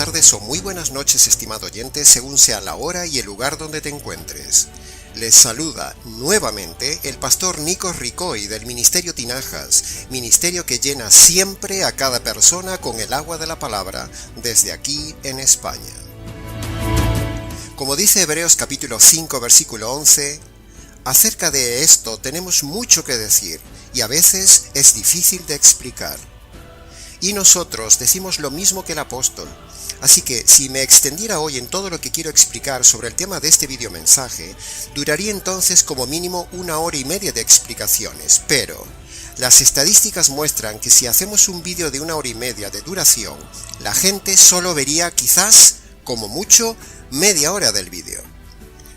tardes o muy buenas noches, estimado oyente, según sea la hora y el lugar donde te encuentres. Les saluda nuevamente el pastor Nikos Ricoy del Ministerio Tinajas, ministerio que llena siempre a cada persona con el agua de la palabra, desde aquí en España. Como dice Hebreos capítulo 5 versículo 11, acerca de esto tenemos mucho que decir y a veces es difícil de explicar. Y nosotros decimos lo mismo que el apóstol. Así que si me extendiera hoy en todo lo que quiero explicar sobre el tema de este videomensaje, duraría entonces como mínimo 1 hora y media de explicaciones, pero las estadísticas muestran que si hacemos un vídeo de 1 hora y media de duración, la gente solo vería quizás, como mucho, media hora del vídeo.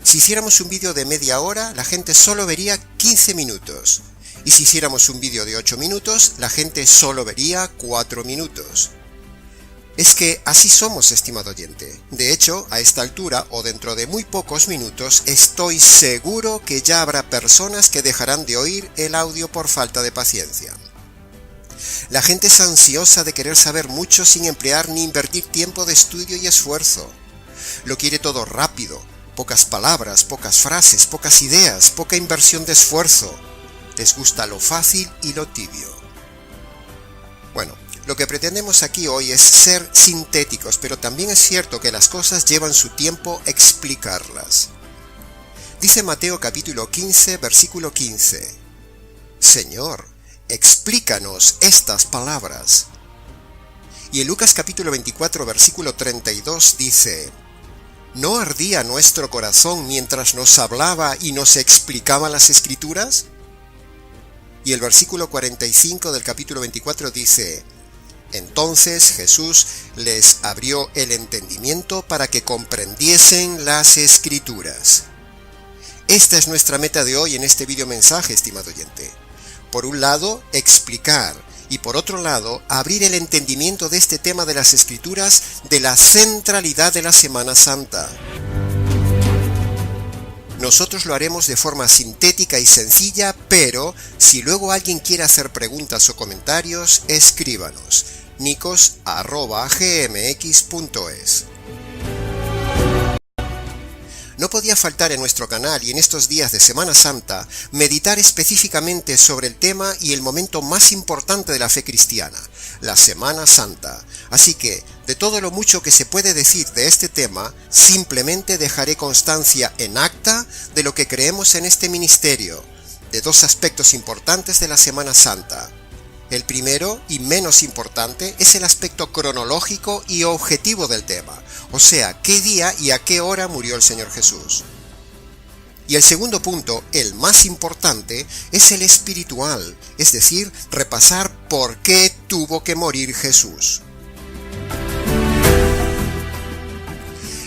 Si hiciéramos un vídeo de media hora, la gente solo vería 15 minutos. Y si hiciéramos un vídeo de 8 minutos, la gente solo vería 4 minutos. Es que así somos, estimado oyente. De hecho, a esta altura o dentro de muy pocos minutos, estoy seguro que ya habrá personas que dejarán de oír el audio por falta de paciencia. La gente es ansiosa de querer saber mucho sin emplear ni invertir tiempo de estudio y esfuerzo. Lo quiere todo rápido, pocas palabras, pocas frases, pocas ideas, poca inversión de esfuerzo. Les gusta lo fácil y lo tibio. Bueno, lo que pretendemos aquí hoy es ser sintéticos, pero también es cierto que las cosas llevan su tiempo explicarlas. Dice Mateo capítulo 15, versículo 15. Señor, explícanos estas palabras. Y en Lucas capítulo 24, versículo 32 dice: ¿No ardía nuestro corazón mientras nos hablaba y nos explicaba las Escrituras? Y el versículo 45 del capítulo 24 dice: Entonces Jesús les abrió el entendimiento para que comprendiesen las Escrituras. Esta es nuestra meta de hoy en este videomensaje, estimado oyente. Por un lado, explicar, y por otro lado, abrir el entendimiento de este tema de las Escrituras, de la centralidad de la Semana Santa. Nosotros lo haremos de forma sintética y sencilla, pero si luego alguien quiere hacer preguntas o comentarios, escríbanos nikos@gmx.es. No podía faltar en nuestro canal y en estos días de Semana Santa meditar específicamente sobre el tema y el momento más importante de la fe cristiana, la Semana Santa. Así que, de todo lo mucho que se puede decir de este tema, simplemente dejaré constancia en acta de lo que creemos en este ministerio, de dos aspectos importantes de la Semana Santa. El primero, y menos importante, es el aspecto cronológico y objetivo del tema, o sea, qué día y a qué hora murió el Señor Jesús. Y el segundo punto, el más importante, es el espiritual, es decir, repasar por qué tuvo que morir Jesús.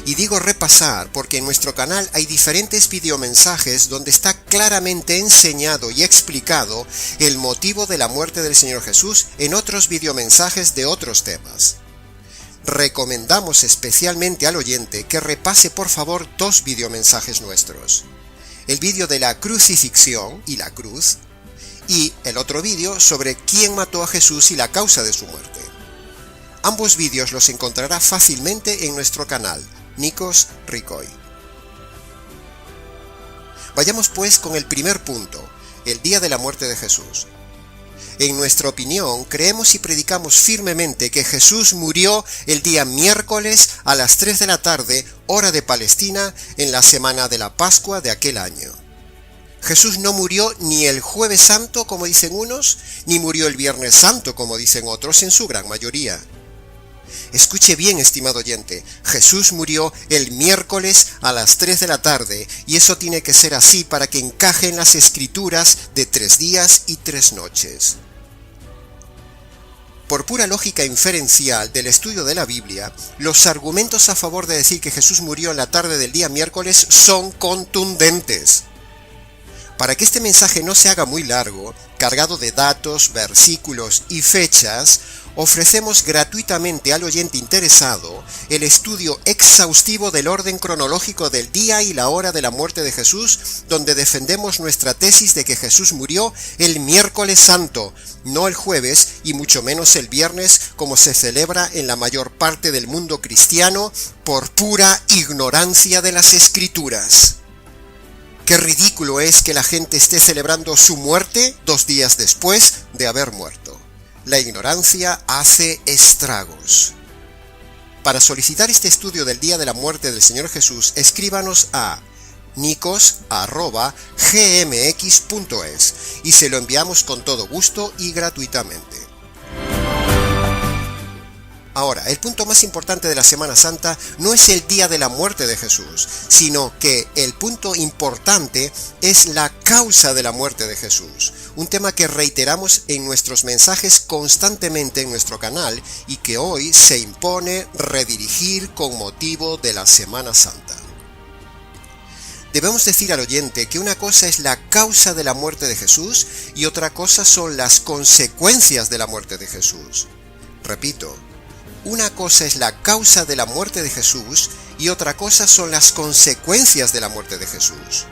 Y digo repasar porque en nuestro canal hay diferentes videomensajes donde está claramente enseñado y explicado el motivo de la muerte del Señor Jesús en otros videomensajes de otros temas. Recomendamos especialmente al oyente que repase por favor 2 videomensajes nuestros. El vídeo de la crucifixión y la cruz, y el otro vídeo sobre quién mató a Jesús y la causa de su muerte. Ambos vídeos los encontrará fácilmente en nuestro canal, Nikos Ricoy. Vayamos pues con el primer punto, el día de la muerte de Jesús. En nuestra opinión, creemos y predicamos firmemente que Jesús murió el día miércoles a las 3 de la tarde, hora de Palestina, en la semana de la Pascua de aquel año. Jesús no murió ni el Jueves Santo, como dicen unos, ni murió el Viernes Santo, como dicen otros en su gran mayoría. Escuche bien, estimado oyente, Jesús murió el miércoles a las 3 de la tarde, y eso tiene que ser así para que encaje en las Escrituras de 3 días y 3 noches. Por pura lógica inferencial del estudio de la Biblia, los argumentos a favor de decir que Jesús murió en la tarde del día miércoles son contundentes. Para que este mensaje no se haga muy largo, cargado de datos, versículos y fechas, ofrecemos gratuitamente al oyente interesado el estudio exhaustivo del orden cronológico del día y la hora de la muerte de Jesús, donde defendemos nuestra tesis de que Jesús murió el miércoles santo, no el jueves y mucho menos el viernes, como se celebra en la mayor parte del mundo cristiano por pura ignorancia de las Escrituras. Qué ridículo es que la gente esté celebrando su muerte 2 días después de haber muerto. La ignorancia hace estragos. Para solicitar este estudio del día de la muerte del Señor Jesús, escríbanos a nicos@gmx.es y se lo enviamos con todo gusto y gratuitamente. Ahora, el punto más importante de la Semana Santa no es el día de la muerte de Jesús, sino que el punto importante es la causa de la muerte de Jesús, un tema que reiteramos en nuestros mensajes constantemente en nuestro canal y que hoy se impone redirigir con motivo de la Semana Santa. Debemos decir al oyente que una cosa es la causa de la muerte de Jesús y otra cosa son las consecuencias de la muerte de Jesús. Repito, una cosa es la causa de la muerte de Jesús y otra cosa son las consecuencias de la muerte de Jesús.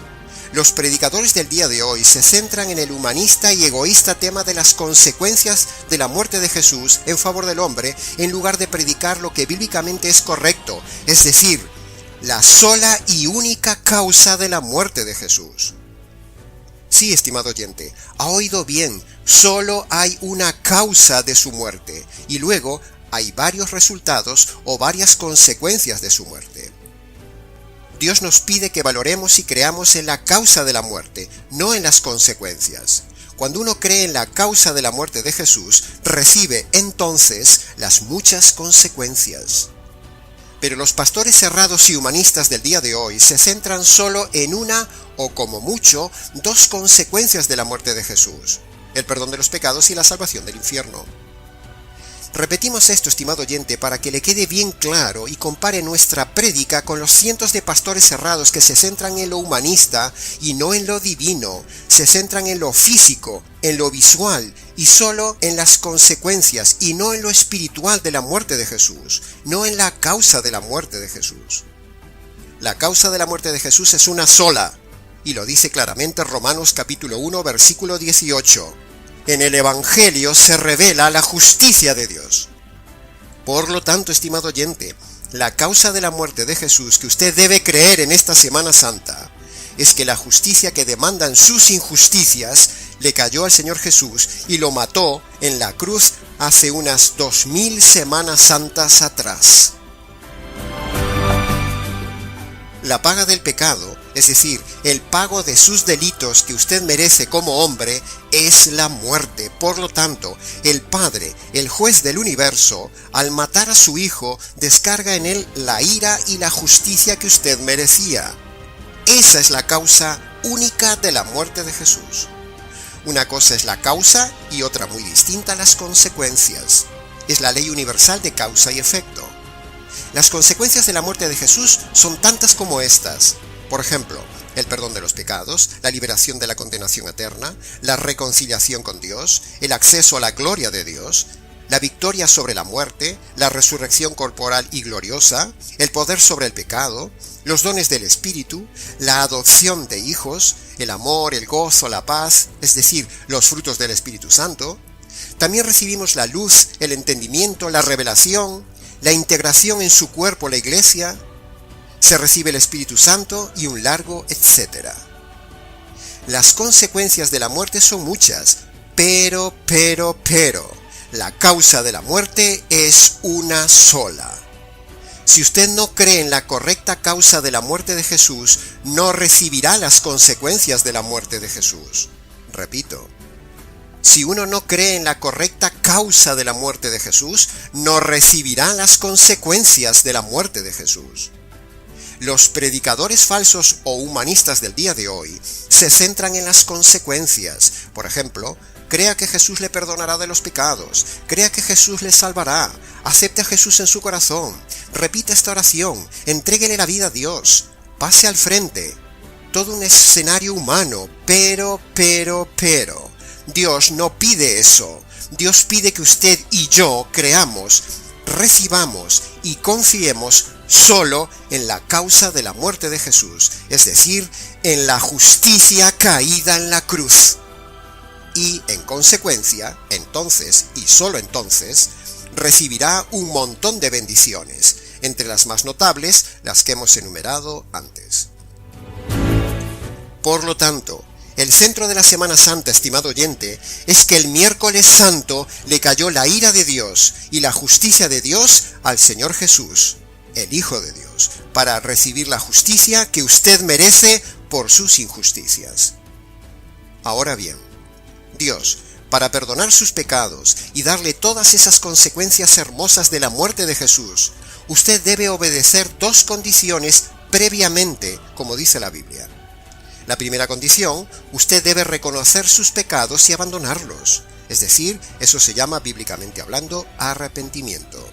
Los predicadores del día de hoy se centran en el humanista y egoísta tema de las consecuencias de la muerte de Jesús en favor del hombre, en lugar de predicar lo que bíblicamente es correcto, es decir, la sola y única causa de la muerte de Jesús. Sí, estimado oyente, ha oído bien, solo hay una causa de su muerte, y luego hay varios resultados o varias consecuencias de su muerte. Dios nos pide que valoremos y creamos en la causa de la muerte, no en las consecuencias. Cuando uno cree en la causa de la muerte de Jesús, recibe entonces las muchas consecuencias. Pero los pastores cerrados y humanistas del día de hoy se centran solo en una o como mucho 2 consecuencias de la muerte de Jesús: el perdón de los pecados y la salvación del infierno. Repetimos esto, estimado oyente, para que le quede bien claro y compare nuestra prédica con los cientos de pastores cerrados que se centran en lo humanista y no en lo divino, se centran en lo físico, en lo visual y solo en las consecuencias y no en lo espiritual de la muerte de Jesús, no en la causa de la muerte de Jesús. La causa de la muerte de Jesús es una sola, y lo dice claramente Romanos capítulo 1, versículo 18. En el Evangelio se revela la justicia de Dios. Por lo tanto, estimado oyente, la causa de la muerte de Jesús que usted debe creer en esta Semana Santa es que la justicia que demandan sus injusticias le cayó al Señor Jesús y lo mató en la cruz hace unas 2000 Semanas Santas atrás. La paga del pecado, es decir, el pago de sus delitos que usted merece como hombre, es la muerte. Por lo tanto, el Padre, el juez del universo, al matar a su Hijo, descarga en él la ira y la justicia que usted merecía. Esa es la causa única de la muerte de Jesús. Una cosa es la causa y otra muy distinta las consecuencias. Es la ley universal de causa y efecto. Las consecuencias de la muerte de Jesús son tantas como estas. Por ejemplo, el perdón de los pecados, la liberación de la condenación eterna, la reconciliación con Dios, el acceso a la gloria de Dios, la victoria sobre la muerte, la resurrección corporal y gloriosa, el poder sobre el pecado, los dones del Espíritu, la adopción de hijos, el amor, el gozo, la paz, es decir, los frutos del Espíritu Santo. También recibimos la luz, el entendimiento, la revelación, la integración en su cuerpo, la Iglesia, se recibe el Espíritu Santo y un largo etcétera. Las consecuencias de la muerte son muchas, pero, la causa de la muerte es una sola. Si usted no cree en la correcta causa de la muerte de Jesús, no recibirá las consecuencias de la muerte de Jesús. Repito, si uno no cree en la correcta causa de la muerte de Jesús, no recibirá las consecuencias de la muerte de Jesús. Los predicadores falsos o humanistas del día de hoy se centran en las consecuencias. Por ejemplo, crea que Jesús le perdonará de los pecados, crea que Jesús le salvará, acepte a Jesús en su corazón, repita esta oración, entréguele la vida a Dios, pase al frente. Todo un escenario humano, pero, Dios no pide eso. Dios pide que usted y yo creamos, recibamos y confiemos solo en la causa de la muerte de Jesús, es decir, en la justicia caída en la cruz. Y, en consecuencia, entonces, y solo entonces, recibirá un montón de bendiciones, entre las más notables, las que hemos enumerado antes. Por lo tanto, el centro de la Semana Santa, estimado oyente, es que el miércoles santo le cayó la ira de Dios y la justicia de Dios al Señor Jesús, el Hijo de Dios, para recibir la justicia que usted merece por sus injusticias. Ahora bien, Dios, para perdonar sus pecados y darle todas esas consecuencias hermosas de la muerte de Jesús, usted debe obedecer dos condiciones previamente, como dice la Biblia. La primera condición, usted debe reconocer sus pecados y abandonarlos. Es decir, eso se llama, bíblicamente hablando, arrepentimiento.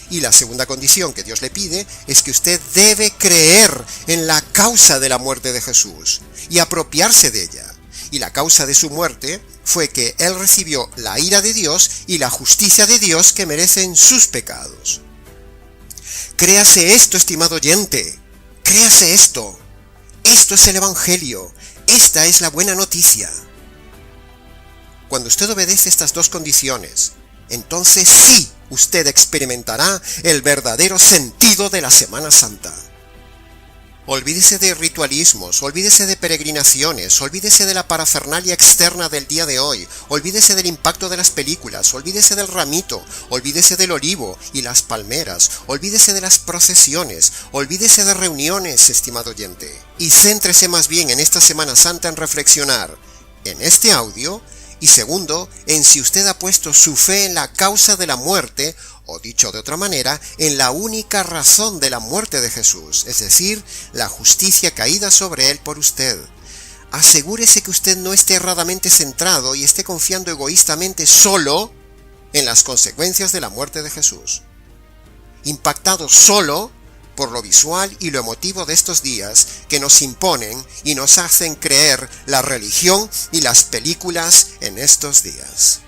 Y la segunda condición que Dios le pide es que usted debe creer en la causa de la muerte de Jesús y apropiarse de ella. Y la causa de su muerte fue que Él recibió la ira de Dios y la justicia de Dios que merecen sus pecados. Créase esto, estimado oyente. Créase esto. Esto es el Evangelio. Esta es la buena noticia. Cuando usted obedece estas dos condiciones, entonces sí, usted experimentará el verdadero sentido de la Semana Santa. Olvídese de ritualismos, olvídese de peregrinaciones, olvídese de la parafernalia externa del día de hoy, olvídese del impacto de las películas, olvídese del ramito, olvídese del olivo y las palmeras, olvídese de las procesiones, olvídese de reuniones, estimado oyente, y céntrese más bien en esta Semana Santa en reflexionar en este audio y segundo, en si usted ha puesto su fe en la causa de la muerte, o dicho de otra manera, en la única razón de la muerte de Jesús, es decir, la justicia caída sobre él por usted. Asegúrese que usted no esté erradamente centrado y esté confiando egoístamente solo en las consecuencias de la muerte de Jesús. Impactado solo por lo visual y lo emotivo de estos días que nos imponen y nos hacen creer la religión y las películas en estos días.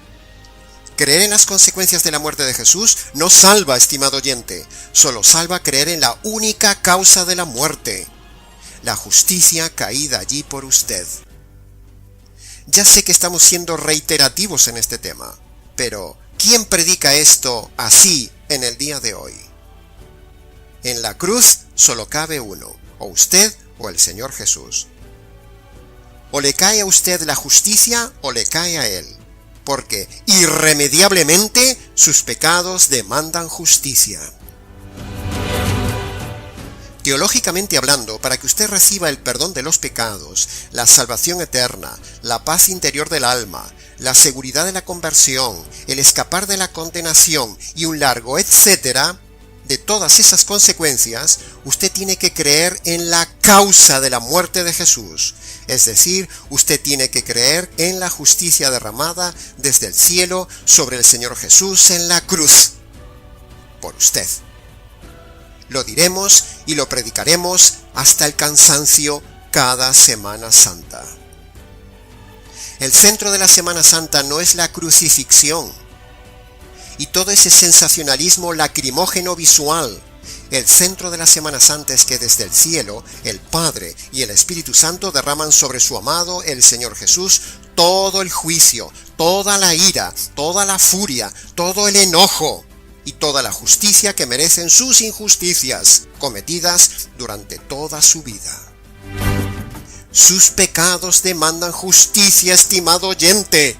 Creer en las consecuencias de la muerte de Jesús no salva, estimado oyente, solo salva creer en la única causa de la muerte, la justicia caída allí por usted. Ya sé que estamos siendo reiterativos en este tema, pero ¿quién predica esto así en el día de hoy? En la cruz solo cabe uno, o usted o el Señor Jesús. O le cae a usted la justicia o le cae a él, porque irremediablemente sus pecados demandan justicia. Teológicamente hablando, para que usted reciba el perdón de los pecados, la salvación eterna, la paz interior del alma, la seguridad de la conversión, el escapar de la condenación y un largo etcétera, de todas esas consecuencias, usted tiene que creer en la causa de la muerte de Jesús. Es decir, usted tiene que creer en la justicia derramada desde el cielo sobre el Señor Jesús en la cruz. Por usted. Lo diremos y lo predicaremos hasta el cansancio cada Semana Santa. El centro de la Semana Santa no es la crucifixión y todo ese sensacionalismo lacrimógeno visual. El centro de la Semana Santa es que desde el cielo, el Padre y el Espíritu Santo derraman sobre su amado, el Señor Jesús, todo el juicio, toda la ira, toda la furia, todo el enojo y toda la justicia que merecen sus injusticias, cometidas durante toda su vida. Sus pecados demandan justicia, estimado oyente.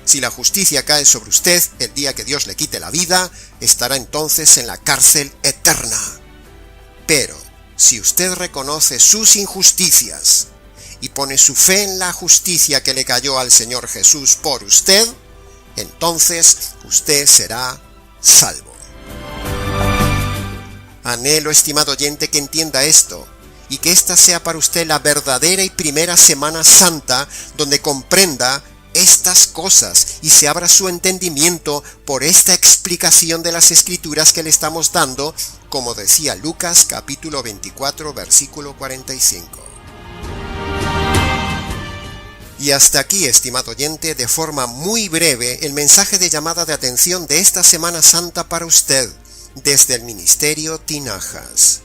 Si la justicia cae sobre usted el día que Dios le quite la vida, estará entonces en la cárcel eterna. Pero, si usted reconoce sus injusticias y pone su fe en la justicia que le cayó al Señor Jesús por usted, entonces usted será salvo. Anhelo, estimado oyente, que entienda esto, y que esta sea para usted la verdadera y primera Semana Santa donde comprenda estas cosas y se abra su entendimiento por esta explicación de las Escrituras que le estamos dando, como decía Lucas capítulo 24 versículo 45. Y hasta aquí, estimado oyente, de forma muy breve, el mensaje de llamada de atención de esta Semana Santa para usted, desde el Ministerio Tinajas.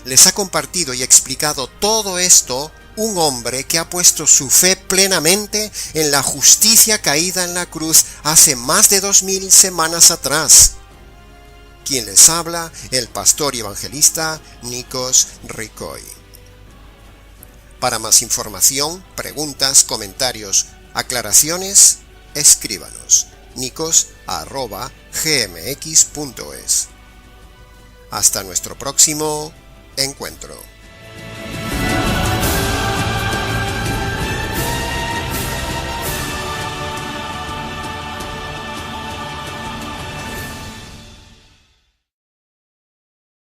Les ha compartido y explicado todo esto un hombre que ha puesto su fe plenamente en la justicia caída en la cruz hace más de 2000 semanas atrás. Quien les habla, el pastor y evangelista Nikos Ricoy. Para más información, preguntas, comentarios, aclaraciones, escríbanos nikos@gmx.es. Hasta nuestro próximo encuentro.